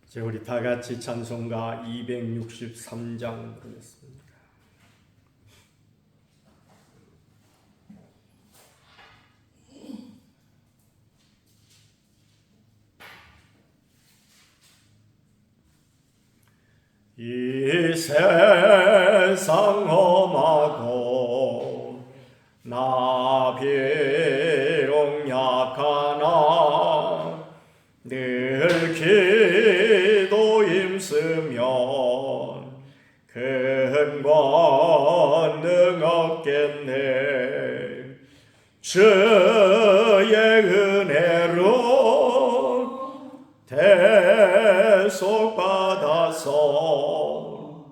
이제 우리 다 같이 찬송가 263장 부르겠습니다. 이 세상 험하고 나 비록 약하나 늘 기도 힘쓰면 큰 권능 얻겠네. 주의 은혜로 대속받아서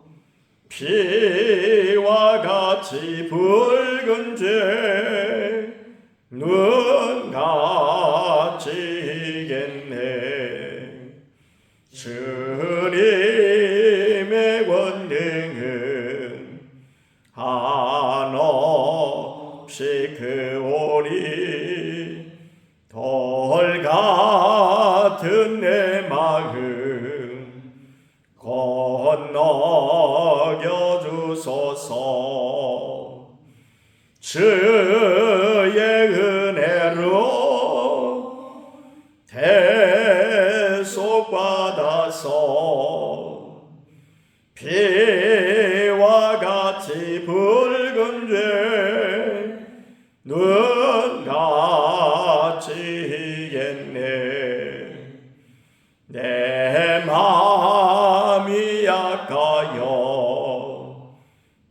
피와 같이 붉은 죄 눈같이 이겠네. 주님의 권능은 한없이 크오니 돌 같은 내 마음 건너겨 주소서. 주의 은혜로 대속받아서 피와 같이 붉은 죄 눈같이 이겠네. 내 마음이 약하여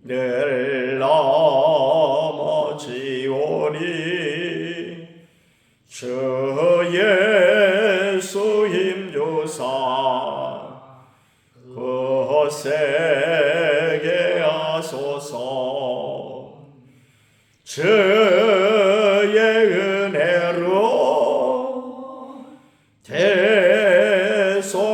늘 넘어지오니 주 예수 힘주사 굳세게 하소서. 주의 은혜로 대속받아서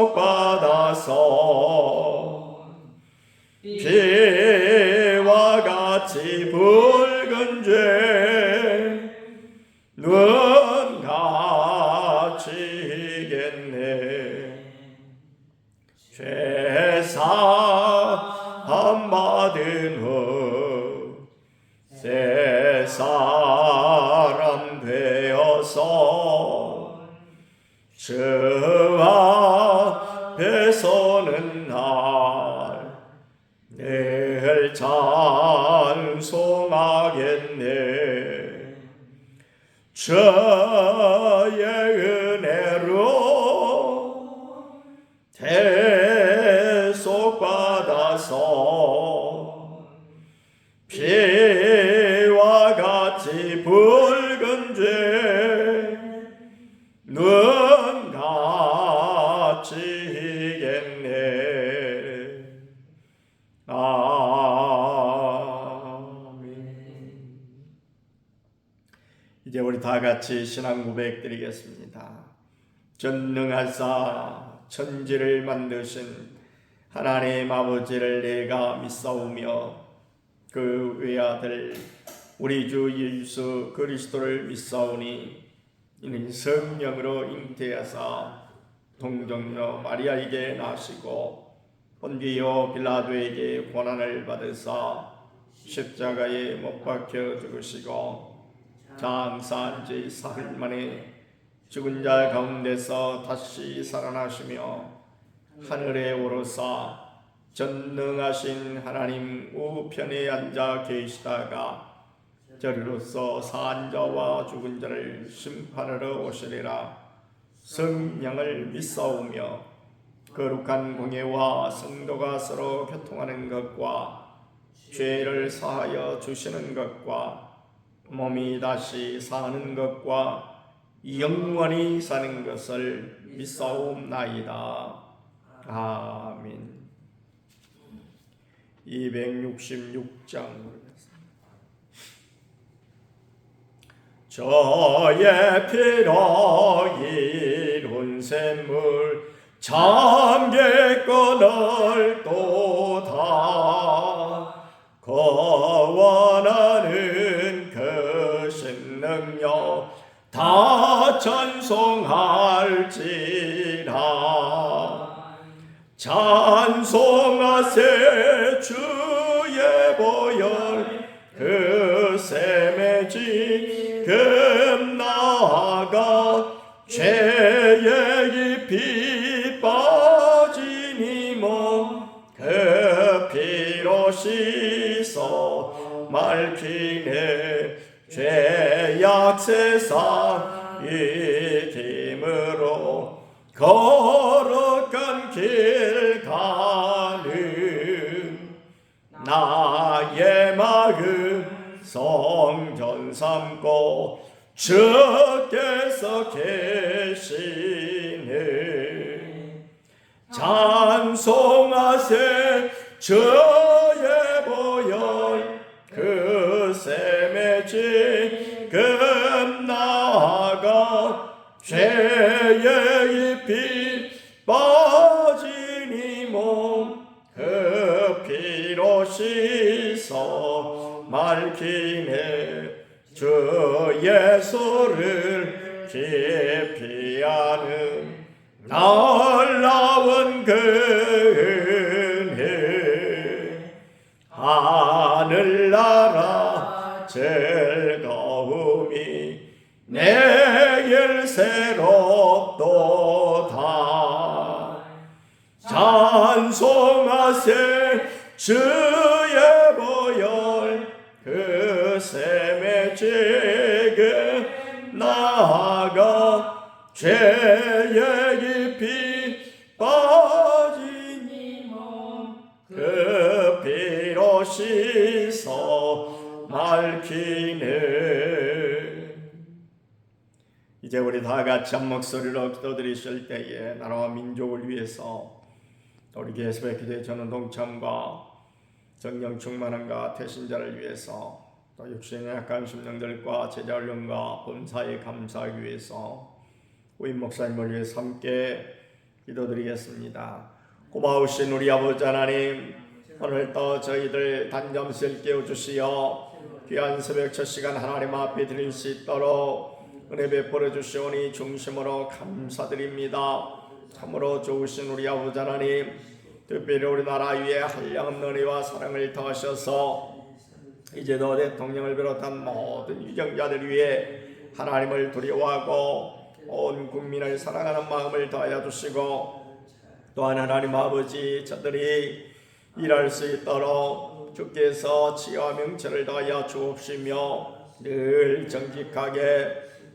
피와 같이 붉은 죄 눈같이 이겠네. 죄사함 받은 후 새 사람 되어서 주 앞에 서는 날 늘 찬송하겠네. 주의 은혜로 대속받아서 피와 같이 붉은 죄 눈같이 이겠네. 아멘. 이제 우리 다 같이 신앙 고백 드리겠습니다. 전능하사 천지를 만드신 하나님 아버지를 내가 믿사오며 그 외아들 우리 주 예수 그리스도를 믿사오니 이는 성령으로 잉태하사 동정녀 마리아에게 나시고 본디오 빌라도에게 고난을 받으사 십자가에 못 박혀 죽으시고 장사한 지 사흘 만에 죽은 자 가운데서 다시 살아나시며 하늘에 오르사 전능하신 하나님 우편에 앉아 계시다가 저리로서 산 자와 죽은 자를 심판하러 오시리라. 성령을 믿사오며 거룩한 공예와 성도가 서로 교통하는 것과 죄를 사하여 주시는 것과 몸이 다시 사는 것과 영원히 사는 것을 믿사옵나이다. 아멘. 266장 저의 피로 이룬 샘물 잠개권을 또다 거원하는 그 신능력 다 찬송할지라. 찬송하세 주의 보혈 그 샘에 지금 나아가 죄에 깊이 빠진 이 몸 그 피로 씻어 맑히네 죄악 세상 이김으로 거룩한 길 가는 나의 마음 성전 삼고 주께서 계시네 찬송하세 주의 보혈 그 샘에 지금 나아가 죄에 깊이 빠진 이 몸 그 피로 씻어 맑히네 주 예수를 깊이 아는 놀라운 그 은혜 하늘나라 즐거움이 내일 새롭도다 찬송하세 주의 보혈 그 샘에 지금 나아가 죄에 깊이 빠진 이 몸 그 피로 씻어 맑히네 이제 우리 다 같이 한 목소리로 기도드리실 때에 나라와 민족을 위해서 우리 예수의 기도에 저는 동참과 정령 충만함과 태신자를 위해서 또 육신의 약한 심령들과 제자 훈련과 본사에 감사하기 위해서 우리 목사님을 위해서 함께 기도드리겠습니다. 고마우신 우리 아버지 하나님 오늘도 저희들 단잠시 깨워주시어 귀한 새벽 첫 시간 하나님 앞에 드릴 수 있도록 은혜 베풀어 주시오니 중심으로 감사드립니다. 참으로 좋으신 우리 아버지 하나님 특별히 우리나라 위에 한량없는 은혜와 사랑을 더하셔서 이제도 대통령을 비롯한 모든 유정자들 위해 하나님을 두려워하고 온 국민을 사랑하는 마음을 더하여 주시고 또한 하나님 아버지 저들이 일할 수 있도록 주께서 지혜와 명철을 더하여 주옵시며 늘 정직하게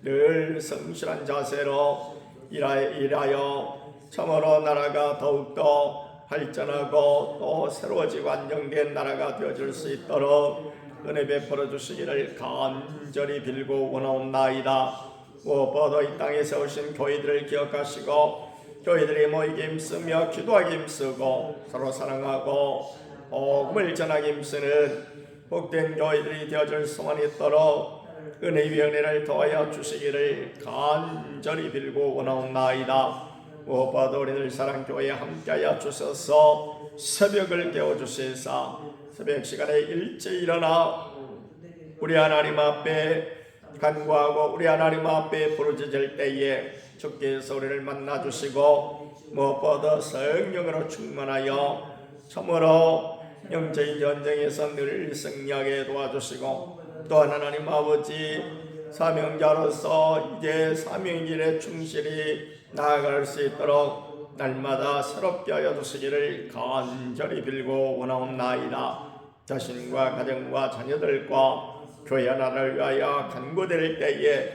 늘 성실한 자세로 일하여 참으로 나라가 더욱더 발전하고 또 새로워지고 안정된 나라가 되어줄 수 있도록 은혜 베풀어 주시기를 간절히 빌고 원하옵나이다. 무엇보다 이 땅에 세우신 교회들을 기억하시고 교회들이 모이기 힘쓰며 기도하기 힘쓰고 서로 사랑하고 복음을 전하기 힘쓰는 복된 교회들이 되어줄 소원이 있도록 은혜 위에 은혜를 더하여 주시기를 간절히 빌고 원하옵나이다. 무엇보다 우리들 사랑교회에 함께하여 주셔서 새벽을 깨워주시사 새벽 시간에 일찍 일어나 우리 하나님 앞에 간구하고 우리 하나님 앞에 부르짖을 때에 주께서 우리를 만나주시고 무엇보다 성령으로 충만하여 참으로 영적인 전쟁에서 늘 승리하게 도와주시고 또한 하나님 아버지 사명자로서 이제 사명의 길에 충실히 나아갈 수 있도록 날마다 새롭게 하여 주시기를 간절히 빌고 원하옵나이다. 자신과 가정과 자녀들과 교회 하나를 위하여 간구드릴 때에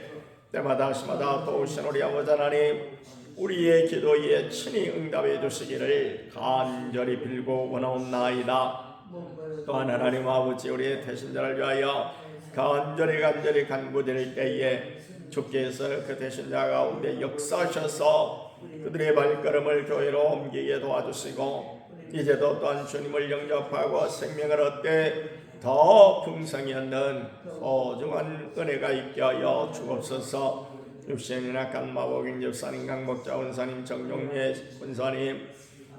때마다 시마다 도우신 우리 아버지 하나님 우리의 기도에 친히 응답해 주시기를 간절히 빌고 원하옵나이다. 또한 하나님 아버지 우리의 대신자를 위하여 간절히 간구드릴 때에 주께서 그 대신자 가운데 역사하셔서 그들의 발걸음을 교회로 옮기게 도와주시고 이제도 또한 주님을 영접하고 생명을 얻되 더 풍성히 얻는 소중한 은혜가 있게 하여 주옵소서. 육신의 약한 마복인 집사님, 강목자 원사님, 정종래 원사님,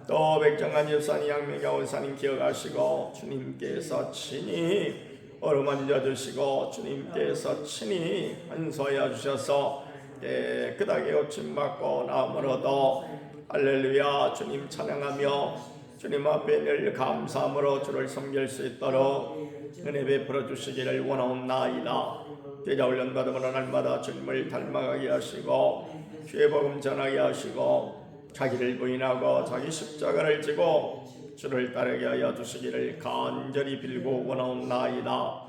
또 백정한 집사님, 양명자 원사님 기억하시고 주님께서 친히 어루만져 주시고 주님께서 친히 안수하여 주셔서 깨끗하게 고침받고 나음을 얻어 할렐루야 주님 찬양하며 주님 앞에 늘 감사함으로 주를 섬길 수 있도록 은혜 베풀어 주시기를 원하옵나이다. 되자 훈련받음으로 날마다 주님을 닮아가게 하시고 주의 복음 전하게 하시고 자기를 부인하고 자기 십자가를 지고 주를 따르게 하여 주시기를 간절히 빌고 원하옵나이다.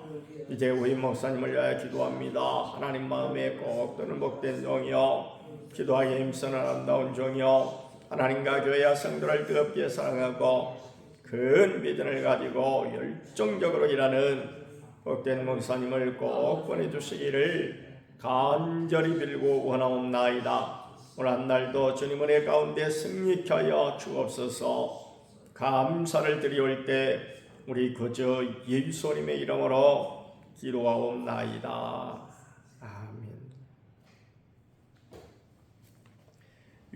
이제 우리 목사님을 위하여 기도합니다. 하나님 마음에 꼭 드는 복된 종이요 기도하기에 힘쓰는 아름다운 종이요 하나님과 교회와 성도를 뜨겁게 사랑하고 큰 비전을 가지고 열정적으로 일하는 복된 목사님을 꼭 보내주시기를 간절히 빌고 원하옵나이다. 오늘 한 날도 주님 은혜 가운데 승리케 하여 주옵소서. 감사를 드리올 때 우리 그저 예수님의 이름으로 기도하옵나이다. 아멘.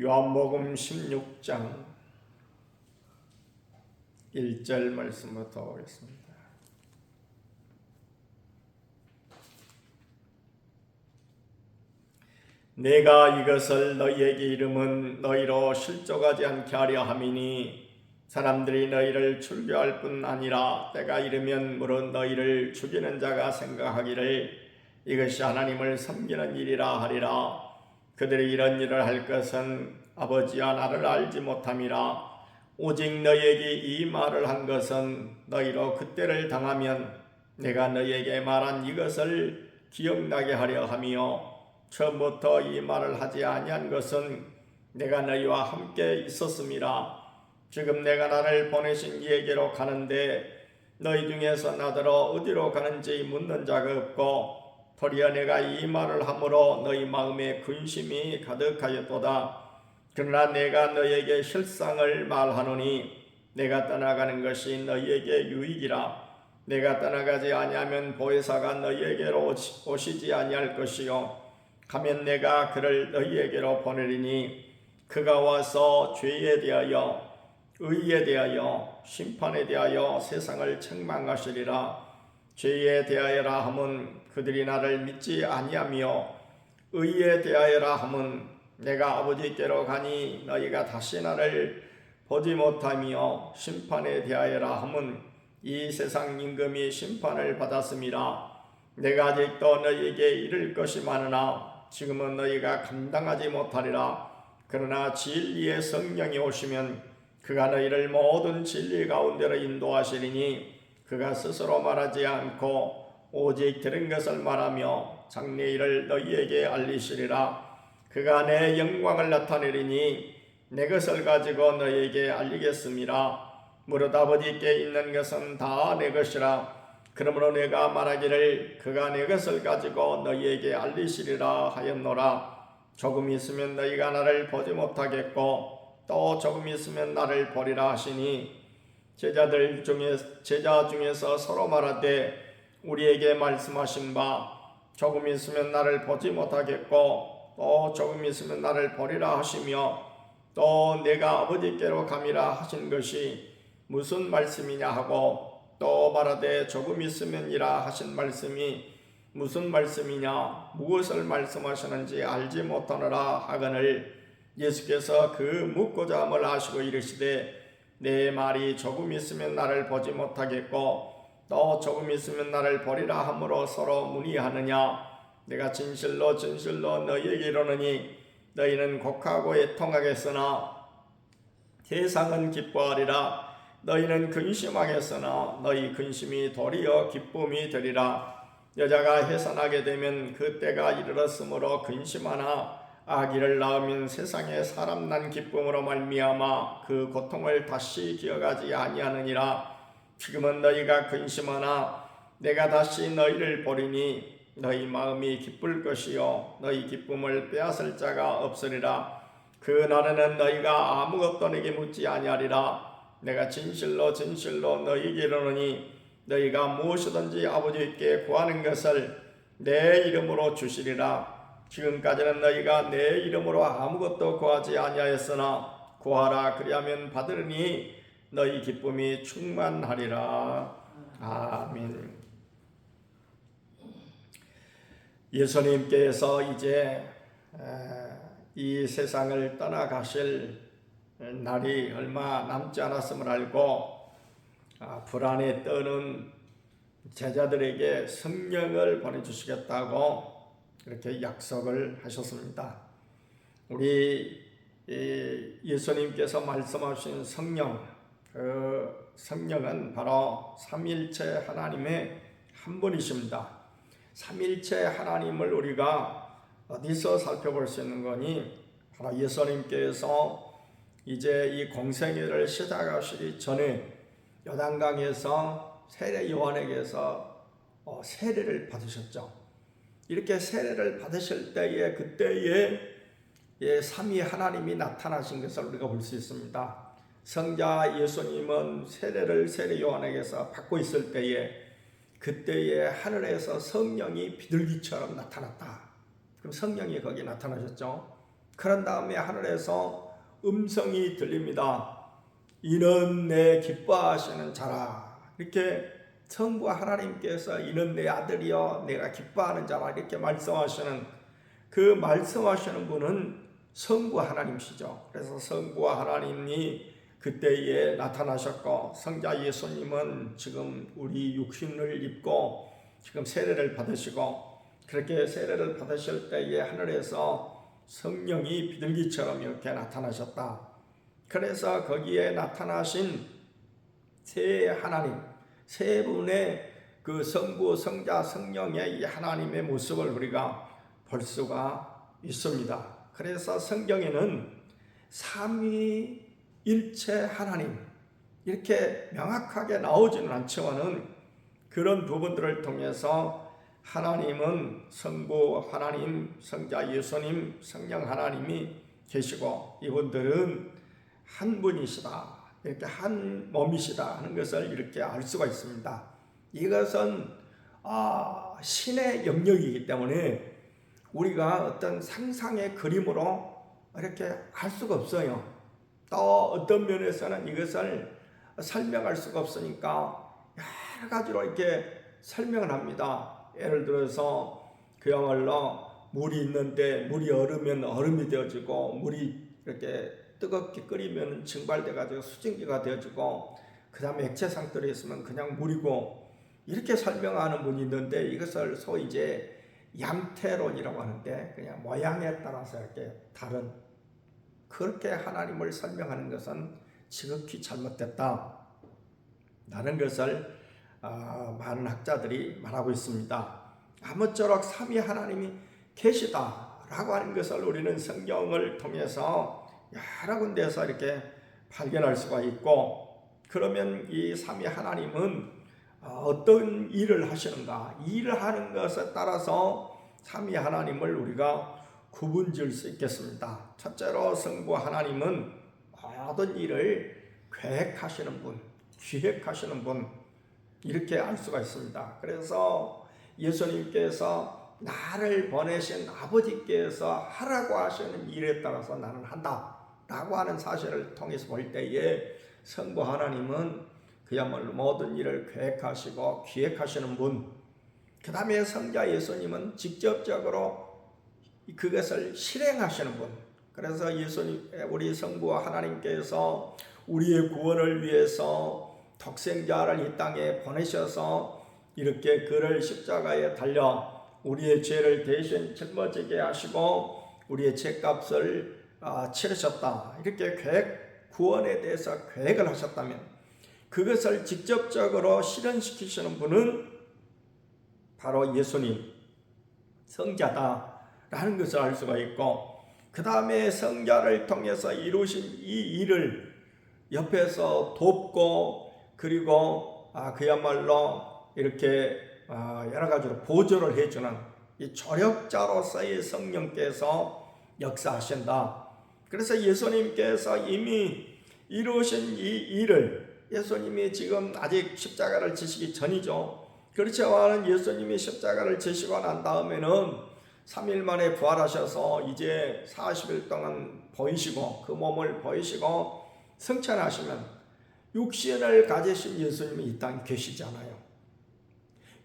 요한복음 16장 1절 말씀부터 보겠습니다. 내가 이것을 너희에게 이름은 너희로 실족하지 않게 하려 함이니 사람들이 너희를 출교할 뿐 아니라 때가 이르면 물론 너희를 죽이는 자가 생각하기를 이것이 하나님을 섬기는 일이라 하리라. 그들이 이런 일을 할 것은 아버지와 나를 알지 못함이라. 오직 너희에게 이 말을 한 것은 너희로 그때를 당하면 내가 너희에게 말한 이것을 기억나게 하려 함이요 처음부터 이 말을 하지 아니한 것은 내가 너희와 함께 있었음이라. 지금 내가 나를 보내신 이에게로 가는데 너희 중에서 나더러 어디로 가는지 묻는 자가 없고 도리어 내가 이 말을 함으로 너희 마음에 근심이 가득하였도다. 그러나 내가 너희에게 실상을 말하노니 내가 떠나가는 것이 너희에게 유익이라. 내가 떠나가지 아니하면 보혜사가 너희에게로 오시지 아니할 것이요 가면 내가 그를 너희에게로 보내리니 그가 와서 죄에 대하여 의에 대하여 심판에 대하여 세상을 책망하시리라. 죄에 대하여라 함은 그들이 나를 믿지 아니하며 의에 대하여라 함은 내가 아버지께로 가니 너희가 다시 나를 보지 못하며 심판에 대하여라 함은 이 세상 임금이 심판을 받았음이라. 내가 아직도 너희에게 이를 것이 많으나 지금은 너희가 감당하지 못하리라. 그러나 진리의 성령이 오시면 그가 너희를 모든 진리 가운데로 인도하시리니 그가 스스로 말하지 않고 오직 들은 것을 말하며 장래일을 너희에게 알리시리라. 그가 내 영광을 나타내리니 내 것을 가지고 너희에게 알리겠습니다. 무릇 아버지께 있는 것은 다 내 것이라. 그러므로 내가 말하기를 그가 내 것을 가지고 너희에게 알리시리라 하였노라. 조금 있으면 너희가 나를 보지 못하겠고 또 조금 있으면 나를 보리라 하시니 제자 중에서 서로 말하되 우리에게 말씀하신 바 조금 있으면 나를 보지 못하겠고 또 조금 있으면 나를 보리라 하시며 또 내가 아버지께로 감이라 하신 것이 무슨 말씀이냐 하고 또 말하되 조금 있으면이라 하신 말씀이 무슨 말씀이냐 무엇을 말씀하시는지 알지 못하노라 하거늘 예수께서 그 묻고자 함을 아시고 이르시되 내 말이 조금 있으면 나를 보지 못하겠고 또 조금 있으면 나를 보리라 함으로 서로 문의하느냐. 내가 진실로 진실로 너희에게 이르노니 너희는 곡하고 애통하겠으나 세상은 기뻐하리라. 너희는 근심하겠으나 너희 근심이 도리어 기쁨이 되리라. 여자가 해산하게 되면 그 때가 이르렀으므로 근심하나 아기를 낳으면 세상에 사람 난 기쁨으로 말미암아 그 고통을 다시 기억하지 아니하느니라. 지금은 너희가 근심하나 내가 다시 너희를 보리니 너희 마음이 기쁠 것이요 너희 기쁨을 빼앗을 자가 없으리라. 그 날에는 너희가 아무것도 내게 묻지 아니하리라. 내가 진실로 진실로 너희에게 이르노니 너희가 무엇이든지 아버지께 구하는 것을 내 이름으로 주시리라. 지금까지는 너희가 내 이름으로 아무것도 구하지 아니하였으나 구하라 그리하면 받으리니 너희 기쁨이 충만하리라. 아멘. 예수님께서 이제 이 세상을 떠나가실 날이 얼마 남지 않았음을 알고 불안에 떠는 제자들에게 성령을 보내주시겠다고 이렇게 약속을 하셨습니다. 우리 예수님께서 말씀하신 성령, 그 성령은 바로 삼일체 하나님의 한 분이십니다. 삼일체 하나님을 우리가 어디서 살펴볼 수 있는 거니? 바로 예수님께서 이제 이 공생애를 시작하시기 전에 요단강에서 세례 요한에게서 세례를 받으셨죠. 이렇게 세례를 받으실 때에 그때에 삼위 하나님이 나타나신 것을 우리가 볼 수 있습니다. 성자 예수님은 세례를 세례 요한에게서 받고 있을 때에 그때에 하늘에서 성령이 비둘기처럼 나타났다. 그럼 성령이 거기 나타나셨죠. 그런 다음에 하늘에서 음성이 들립니다. 이는 내 기뻐하시는 자라. 이렇게 성부 하나님께서 이는 내 아들이여 내가 기뻐하는 자라 이렇게 말씀하시는 그 말씀하시는 분은 성부 하나님이시죠. 그래서 성부 하나님이 그때에 나타나셨고 성자 예수님은 지금 우리 육신을 입고 지금 세례를 받으시고 그렇게 세례를 받으실 때에 하늘에서 성령이 비둘기처럼 이렇게 나타나셨다. 그래서 거기에 나타나신 세 하나님, 세 분의 그 성부, 성자, 성령의 이 하나님의 모습을 우리가 볼 수가 있습니다. 그래서 성경에는 삼위일체 하나님 이렇게 명확하게 나오지는 않지만은 그런 부분들을 통해서 하나님은 성부 하나님, 성자 예수님, 성령 하나님이 계시고 이분들은 한 분이시다. 이렇게 한 몸이시다 하는 것을 이렇게 알 수가 있습니다. 이것은 신의 영역이기 때문에 우리가 어떤 상상의 그림으로 이렇게 알 수가 없어요. 또 어떤 면에서는 이것을 설명할 수가 없으니까 여러 가지로 이렇게 설명을 합니다. 예를 들어서 그야말로 물이 있는데 물이 얼으면 얼음이 되어지고 물이 이렇게 뜨겁게 끓이면 증발돼 가지고 수증기가 되어지고 그 다음에 액체 상태로 있으면 그냥 물이고 이렇게 설명하는 분이 있는데 이것을 소위 이제 양태론이라고 하는데 그냥 모양에 따라서 이렇게 다른 그렇게 하나님을 설명하는 것은 지극히 잘못됐다 라는 것을 많은 학자들이 말하고 있습니다. 아무쪼록 삼위 하나님이 계시다라고 하는 것을 우리는 성경을 통해서 여러 군데에서 이렇게 발견할 수가 있고 그러면 이 삼위 하나님은 어떤 일을 하시는가 이 일을 하는 것에 따라서 삼위 하나님을 우리가 구분지을 수 있겠습니다. 첫째로 성부 하나님은 모든 일을 계획하시는 분, 기획하시는 분 이렇게 알 수가 있습니다. 그래서 예수님께서 나를 보내신 아버지께서 하라고 하시는 일에 따라서 나는 한다 라고 하는 사실을 통해서 볼 때에 성부 하나님은 그야말로 모든 일을 계획하시고 기획하시는 분, 그 다음에 성자 예수님은 직접적으로 그것을 실행하시는 분. 그래서 예수님, 우리 성부 하나님께서 우리의 구원을 위해서 독생자를 이 땅에 보내셔서 이렇게 그를 십자가에 달려 우리의 죄를 대신 짊어지게 하시고 우리의 죄값을 치르셨다. 이렇게 구원에 대해서 계획을 하셨다면 그것을 직접적으로 실현시키시는 분은 바로 예수님, 성자다라는 것을 알 수가 있고 그 다음에 성자를 통해서 이루신 이 일을 옆에서 돕고 그리고 그야말로 이렇게 여러 가지로 보조를 해주는 이 조력자로서의 성령께서 역사하신다. 그래서 예수님께서 이미 이루신 이 일을 예수님이 지금 아직 십자가를 지시기 전이죠. 그렇지만 예수님이 십자가를 지시고 난 다음에는 3일 만에 부활하셔서 이제 40일 동안 보이시고 그 몸을 보이시고 승천하시면 육신을 가지신 예수님이 이 땅에 계시잖아요.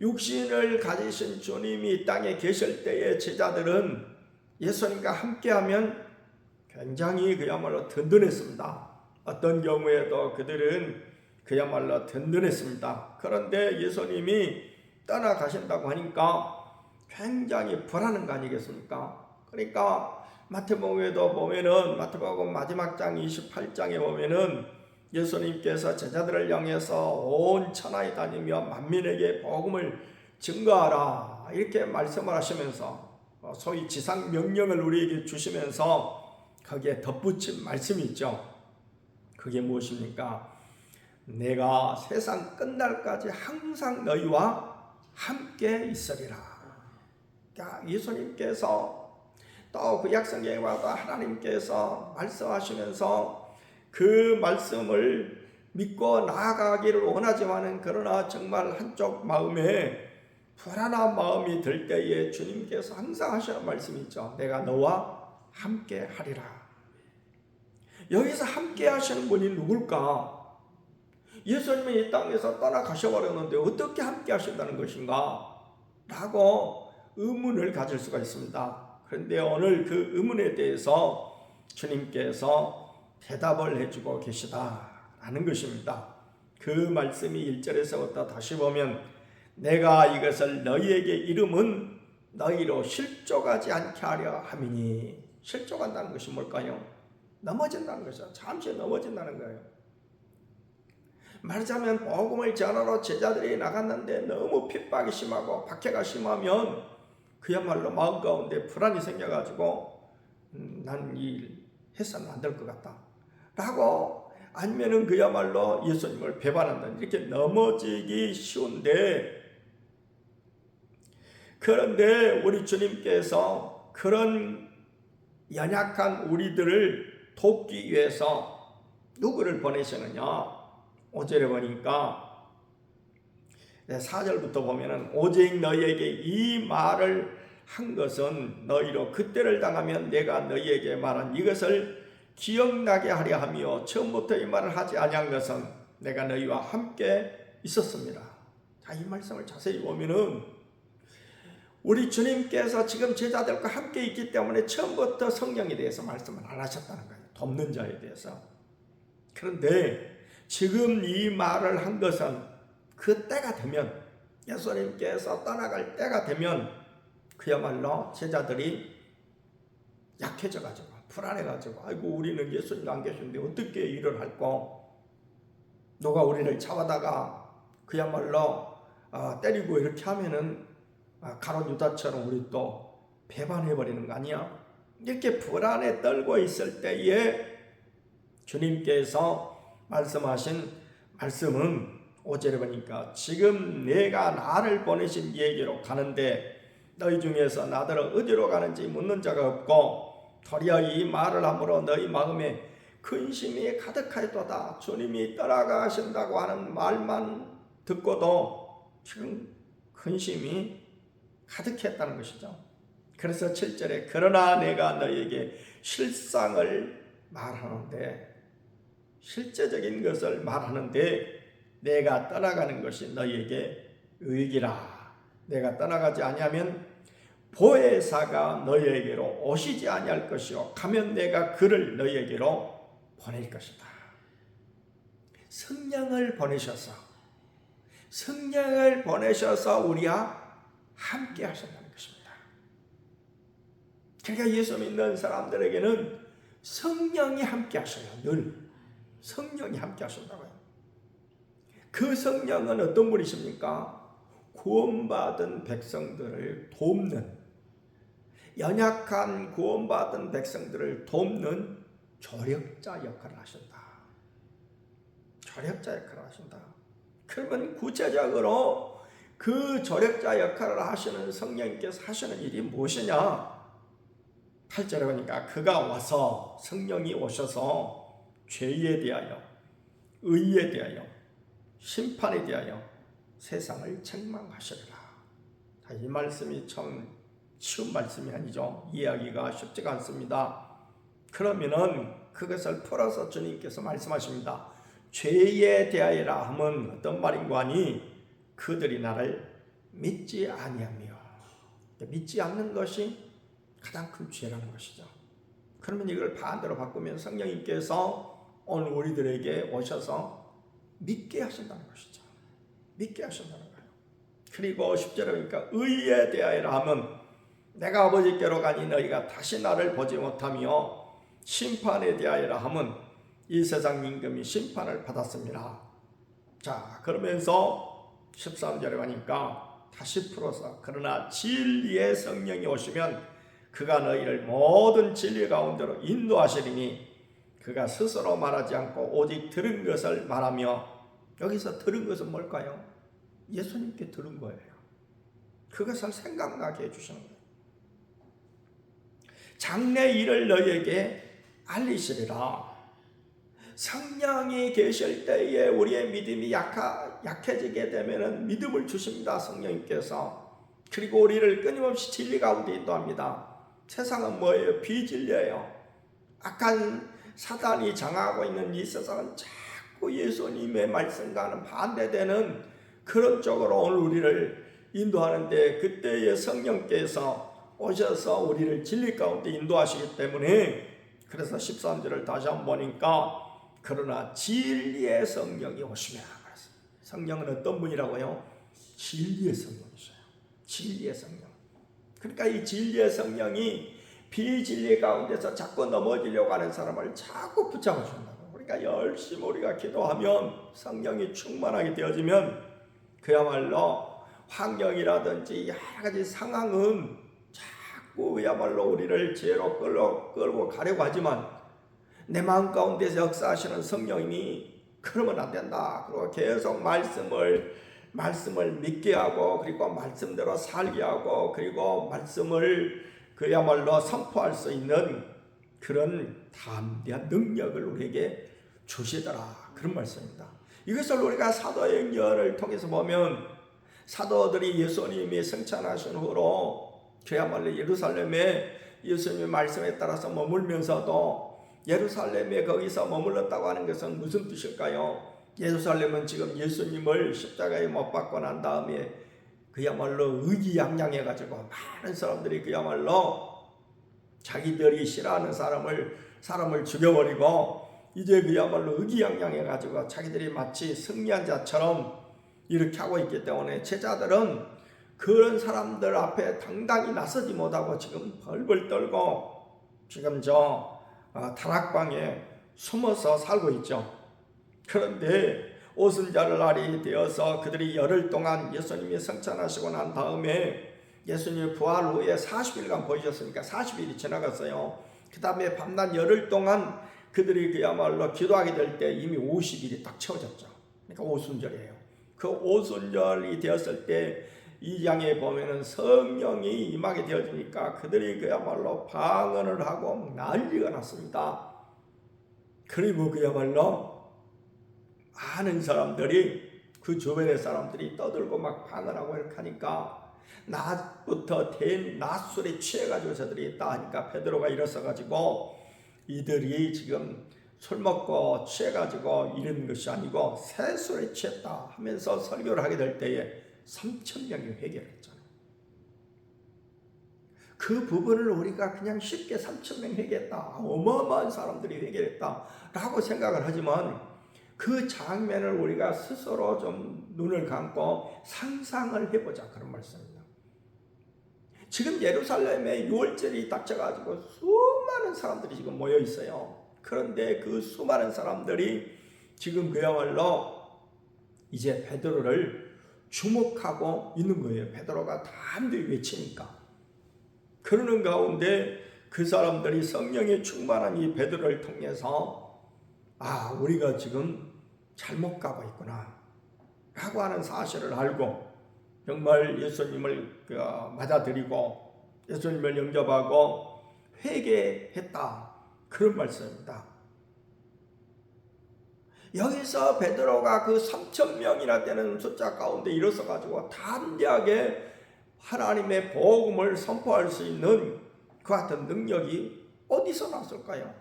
육신을 가지신 주님이 이 땅에 계실 때의 제자들은 예수님과 함께하면 굉장히 그야말로 든든했습니다. 어떤 경우에도 그들은 그야말로 든든했습니다. 그런데 예수님이 떠나가신다고 하니까 굉장히 불안한 거 아니겠습니까? 그러니까 마태복음에도 보면은 마태복음 마지막 장 28장에 보면은 예수님께서 제자들을 향해서 온 천하에 다니며 만민에게 복음을 증거하라 이렇게 말씀을 하시면서 소위 지상 명령을 우리에게 주시면서 거기에 덧붙인 말씀이 있죠. 그게 무엇입니까? 내가 세상 끝날까지 항상 너희와 함께 있으리라. 그러니까 예수님께서 또 구약성경에 와도 하나님께서 말씀하시면서 그 말씀을 믿고 나아가기를 원하지만은 그러나 정말 한쪽 마음에 불안한 마음이 들 때에 주님께서 항상 하시는 말씀이 있죠. 내가 너와 함께 하리라. 여기서 함께 하시는 분이 누굴까? 예수님이 이 땅에서 떠나가셔버렸는데 어떻게 함께 하신다는 것인가? 라고 의문을 가질 수가 있습니다. 그런데 오늘 그 의문에 대해서 주님께서 대답을 해주고 계시다라는 것입니다. 그 말씀이 1절에서부터 다시 보면 내가 이것을 너희에게 이름은 너희로 실족하지 않게 하려 함이니. 실족한다는 것이 뭘까요? 넘어진다는 것이죠. 잠시 넘어진다는 거예요. 말하자면 복음을 전하러 제자들이 나갔는데 너무 핍박이 심하고 박해가 심하면 그야말로 마음 가운데 불안이 생겨가지고 난 이 일 해서는 안 될 것 같다 라고, 아니면은 그야말로 예수님을 배반한다 이렇게 넘어지기 쉬운데, 그런데 우리 주님께서 그런 연약한 우리들을 돕기 위해서 누구를 보내시느냐? 5절에 보니까 4절부터 보면은 오직 너희에게 이 말을 한 것은 너희로 그때를 당하면 내가 너희에게 말한 이것을 기억나게 하려 하며 처음부터 이 말을 하지 아니한 것은 내가 너희와 함께 있었습니다. 자, 이 말씀을 자세히 보면은 우리 주님께서 지금 제자들과 함께 있기 때문에 처음부터 성령에 대해서 말씀을 안 하셨다는 거예요. 돕는 자에 대해서. 그런데 지금 이 말을 한 것은 그 때가 되면, 예수님께서 떠나갈 때가 되면 그야말로 제자들이 약해져가지고 불안해가지고 아이고 우리는 예수님 안 계신데 어떻게 일을 할까? 누가 우리를 잡아다가 그야말로 때리고 이렇게 하면은 가롯 유다처럼 우리 또 배반해버리는 거 아니야? 이렇게 불안에 떨고 있을 때에 주님께서 말씀하신 말씀은 5절에 보니까 지금 내가 나를 보내신 이에게로 가는데 너희 중에서 나더러 어디로 가는지 묻는 자가 없고 도리어 이 말을 함으로 너희 마음에 근심이 가득하였도다. 주님이 떠나가신다고 하는 말만 듣고도 지금 근심이 가득했다는 것이죠. 그래서 7절에 그러나 내가 너희에게 실상을 말하는데, 실제적인 것을 말하는데 내가 떠나가는 것이 너희에게 유익이라. 내가 떠나가지 아니하면 보혜사가 너희에게로 오시지 아니할 것이요 가면 내가 그를 너희에게로 보낼 것이다. 성령을 보내셔서 우리와 함께 하신다는 것입니다. 그러니까 예수 믿는 사람들에게는 성령이 함께 하셔요. 늘 성령이 함께 하신다고요. 그 성령은 어떤 분이십니까? 구원받은 백성들을 돕는, 연약한 구원받은 백성들을 돕는 조력자 역할을 하신다. 조력자 역할을 하신다. 그러면 구체적으로 그 조력자 역할을 하시는 성령님께서 하시는 일이 무엇이냐? 8절에 보니까 그가 와서, 성령이 오셔서 죄에 대하여, 의에 대하여, 심판에 대하여 세상을 책망하시리라. 이 말씀이 참 쉬운 말씀이 아니죠. 이해하기가 쉽지가 않습니다. 그러면은 그것을 풀어서 주님께서 말씀하십니다. 죄에 대하여라 하면 어떤 말인가 하니 그들이 나를 믿지 아니하며, 믿지 않는 것이 가장 큰 죄라는 것이죠. 그러면 이걸 반대로 바꾸면 성령님께서 오늘 우리들에게 오셔서 믿게 하신다는 것이죠. 믿게 하신다는 거예요. 그리고 10절에 보니까 의에 대하여라 하면 내가 아버지께로 가니 너희가 다시 나를 보지 못하며 심판에 대하여라 하면 이 세상 임금이 심판을 받았습니다. 자, 그러면서 13절에 가니까 다시 풀어서 그러나 진리의 성령이 오시면 그가 너희를 모든 진리 가운데로 인도하시리니 그가 스스로 말하지 않고 오직 들은 것을 말하며, 여기서 들은 것은 뭘까요? 예수님께 들은 거예요. 그것을 생각나게 해주시는 거예요. 장래 일을 너희에게 알리시리라. 성령이 계실 때에 우리의 믿음이 약해지게 되면 믿음을 주십니다. 성령님께서. 그리고 우리를 끊임없이 진리 가운데 인도합니다. 세상은 뭐예요? 비진리예요. 악한 사단이 장악하고 있는 이 세상은 자꾸 예수님의 말씀과는 반대되는 그런 쪽으로 오늘 우리를 인도하는데, 그때의 성령께서 오셔서 우리를 진리 가운데 인도하시기 때문에, 그래서 13절을 다시 한번 보니까 그러나 진리의 성령이 오시면, 성령은 어떤 분이라고요? 진리의 성령이셔요. 진리의 성령. 그러니까 이 진리의 성령이 비진리 가운데서 자꾸 넘어지려고 하는 사람을 자꾸 붙잡아 준다고. 그러니까 열심히 우리가 기도하면 성령이 충만하게 되어지면 그야말로 환경이라든지 여러 가지 상황은 자꾸 그야말로 우리를 죄로 끌고 가려고 하지만 내 마음 가운데서 역사하시는 성령님이 그러면 안 된다. 그리고 계속 말씀을 믿게 하고, 그리고 말씀대로 살게 하고, 그리고 말씀을 그야말로 선포할 수 있는 그런 담대한 능력을 우리에게 주시더라. 그런 말씀입니다. 이것을 우리가 사도행전을 통해서 보면 사도들이 예수님이 승천하신 후로 그야말로 예루살렘에 예수님의 말씀에 따라서 머물면서도, 예루살렘에 거기서 머물렀다고 하는 것은 무슨 뜻일까요? 예루살렘은 지금 예수님을 십자가에 못 박고 난 다음에 그야말로 의기양양해가지고 많은 사람들이 그야말로 자기들이 싫어하는 사람을 죽여버리고 이제 그야말로 의기양양해가지고 자기들이 마치 승리한 자처럼 이렇게 하고 있기 때문에 제자들은 그런 사람들 앞에 당당히 나서지 못하고 지금 벌벌 떨고 지금 다락방에 숨어서 살고 있죠. 그런데 오순절 날이 되어서 그들이 열흘 동안 예수님이 승천하시고 난 다음에 예수님이 부활 후에 40일간 보이셨으니까 40일이 지나갔어요. 그 다음에 밤낮 열흘 동안 그들이 그야말로 기도하게 될 때 이미 50일이 딱 채워졌죠. 그러니까 오순절이에요. 그 오순절이 되었을 때 2장에 보면은 성령이 임하게 되어지니까 그들이 그야말로 방언을 하고 난리가 났습니다. 그리고 그야말로 많은 사람들이, 그 주변의 사람들이 떠들고 막 방언하고 이렇게 하니까 낮부터 낮술에 취해가지고 저들이 있다 하니까 베드로가 일어서가지고 이들이 지금 술 먹고 취해가지고 이런 것이 아니고 새술에 취했다 하면서 설교를 하게 될 때에 3,000명이 회개했잖아요. 그 부분을 우리가 그냥 쉽게 3,000명 회개했다, 어마어마한 사람들이 회개했다 라고 생각을 하지만 그 장면을 우리가 스스로 좀 눈을 감고 상상을 해보자, 그런 말씀입니다. 지금 예루살렘에 6월절이 닥쳐가지고 수많은 사람들이 지금 모여 있어요. 그런데 그 수많은 사람들이 지금 그야말로 이제 베드로를 주목하고 있는 거예요. 베드로가 담대히 외치니까. 그러는 가운데 그 사람들이 성령에 충만한 이 베드로를 통해서 우리가 지금 잘못 가고 있구나 라고 하는 사실을 알고 정말 예수님을 맞아들이고 예수님을 영접하고 회개했다, 그런 말씀입니다. 여기서 베드로가 그 3,000명이나 되는 숫자 가운데 일어서 가지고 담대하게 하나님의 복음을 선포할 수 있는 그 같은 능력이 어디서 났을까요?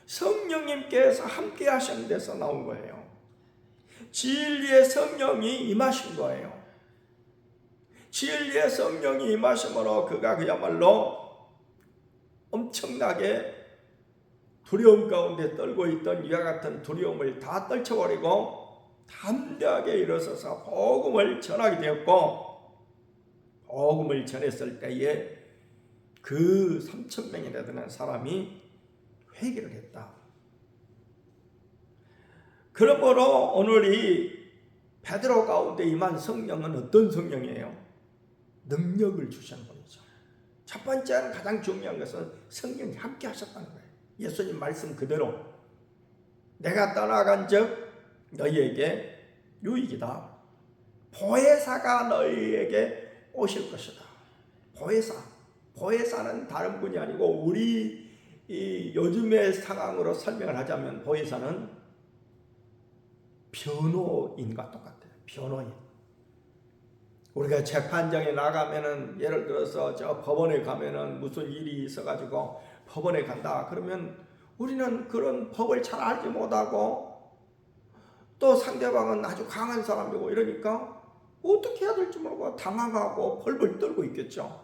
성령님께서 함께 하시는 데서 나온 거예요. 진리의 성령이 임하신 거예요. 진리의 성령이 임하심으로 그가 그야말로 엄청나게 두려움 가운데 떨고 있던 이와 같은 두려움을 다 떨쳐버리고 담대하게 일어서서 복음을 전하게 되었고, 복음을 전했을 때에 그 3,000명이나 되는 사람이 회개를 했다. 그러므로 오늘 이 베드로 가운데 임한 성령은 어떤 성령이에요? 능력을 주시는 분이죠. 첫 번째는 가장 중요한 것은 성령이 함께 하셨다는 거예요. 예수님 말씀 그대로 내가 떠나간 즉 너희에게 유익이다. 보혜사가 너희에게 오실 것이다. 보혜사는 다른 분이 아니고 우리 이 요즘의 상황으로 설명을 하자면 보혜사는 변호인과 똑같아요. 변호인. 우리가 재판장에 나가면은 예를 들어서 저 법원에 가면은 무슨 일이 있어가지고 법원에 간다. 그러면 우리는 그런 법을 잘 알지 못하고 또 상대방은 아주 강한 사람이고 이러니까 어떻게 해야 될지 모르고 당황하고 벌벌 떨고 있겠죠.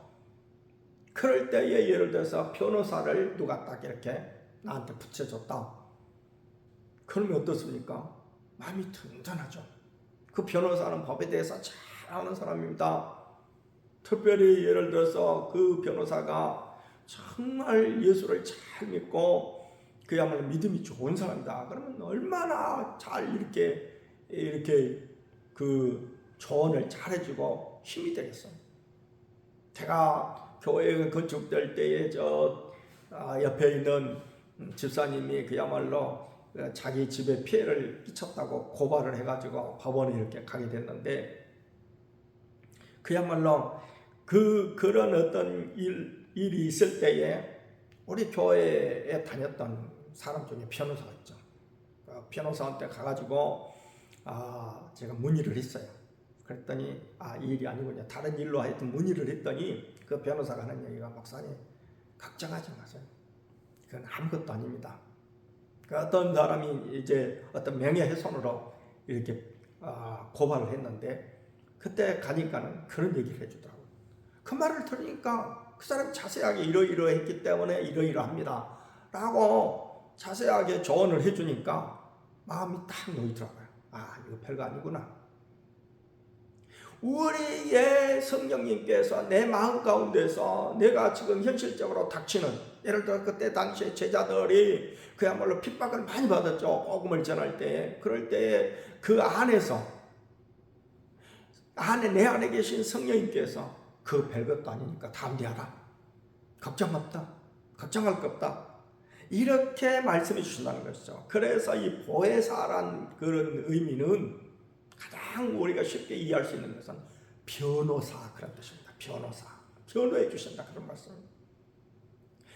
그럴 때에 예를 들어서 변호사를 누가 딱 이렇게 나한테 붙여줬다. 그러면 어떻습니까? 마음이 든든하죠. 그 변호사는 법에 대해서 잘 아는 사람입니다. 특별히 예를 들어서 그 변호사가 정말 예수를 잘 믿고 그야말로 믿음이 좋은 사람이다. 그러면 얼마나 잘 이렇게 그 조언을 잘해주고 힘이 되겠어요. 제가 교회가 건축될 때에 옆에 있는 집사님이 그야말로 자기 집에 피해를 끼쳤다고 고발을 해가지고 법원에 이렇게 가게 됐는데, 그야말로 그런 어떤 일이 있을 때에 우리 교회에 다녔던 사람 중에 변호사가 있죠. 변호사한테 가가지고 제가 문의를 했어요. 그랬더니 이 일이 아니군요. 다른 일로 하여튼 문의를 했더니 그 변호사가 하는 얘기가, 목사님 걱정하지 마세요. 그건 아무것도 아닙니다. 어떤 사람이 이제 어떤 명예훼손으로 이렇게 고발을 했는데, 그때 가니까는 그런 얘기를 해주더라고요. 그 말을 들으니까 그 사람이 자세하게 이러이러했기 때문에 이러이러합니다 라고 자세하게 조언을 해주니까 마음이 딱 놓이더라고요. 이거 별거 아니구나. 우리의 성령님께서 내 마음 가운데서 내가 지금 현실적으로 닥치는, 예를 들어 그때 당시에 제자들이 그야말로 핍박을 많이 받았죠. 복음을 전할 때. 그럴 때 그 안에서 내 안에 계신 성령님께서 그 별것도 아니니까 담대하라. 걱정 없다. 걱정할 거 없다. 이렇게 말씀해 주신다는 것이죠. 그래서 이 보혜사란 그런 의미는 가장 우리가 쉽게 이해할 수 있는 것은 변호사, 그런 뜻입니다. 변호사. 변호해 주신다, 그런 말씀입니다.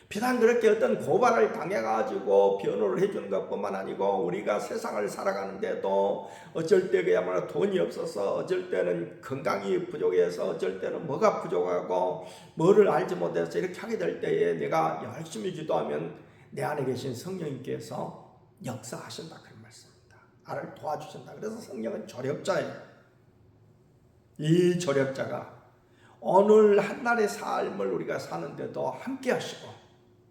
비단 그렇게 어떤 고발을 당해가지고 변호를 해주는 것뿐만 아니고, 우리가 세상을 살아가는데도 어쩔 때 그야말로 돈이 없어서, 어쩔 때는 건강이 부족해서, 어쩔 때는 뭐가 부족하고 뭐를 알지 못해서 이렇게 하게 될 때에 내가 열심히 기도하면 내 안에 계신 성령님께서 역사하신다, 그런 말씀입니다. 나를 도와주신다. 그래서 성령은 조력자예요. 이 조력자가 오늘 한날의 삶을 우리가 사는데도 함께 하시고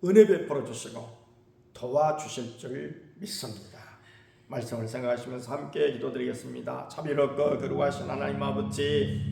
은혜 베풀어 주시고 도와주실 줄 믿습니다. 말씀을 생각하시면서 함께 기도드리겠습니다. 자비롭고 거룩하신 하나님 아버지,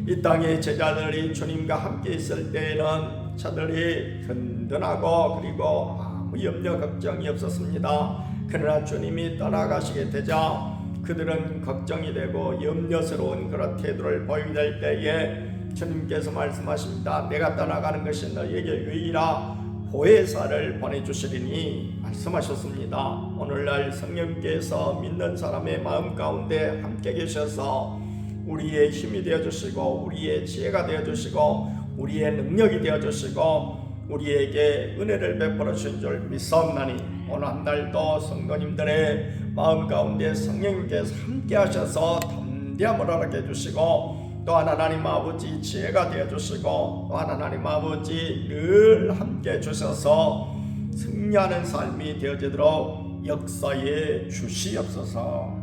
이 땅에 제자들이 주님과 함께 있을 때에는 저들이 든든하고 그리고 아무 염려 걱정이 없었습니다. 그러나 주님이 떠나가시게 되자 그들은 걱정이 되고 염려스러운 그런 태도를 보이게 될 때에 주님께서 말씀하십니다. 내가 떠나가는 것이 너희에게 유익이라 보혜사를 보내주시리니 말씀하셨습니다. 오늘날 성령께서 믿는 사람의 마음 가운데 함께 계셔서 우리의 힘이 되어주시고 우리의 지혜가 되어주시고 우리의 능력이 되어주시고 우리에게 은혜를 베풀어 주신 줄 믿사옵나니, 오늘 한 날도 성도님들의 마음 가운데 성령님께서 함께 하셔서 담대함을 허락해 해주시고, 또한 하나님 아버지 지혜가 되어주시고, 또한 하나님 아버지 늘 함께 주셔서 승리하는 삶이 되어지도록 역사에 주시옵소서.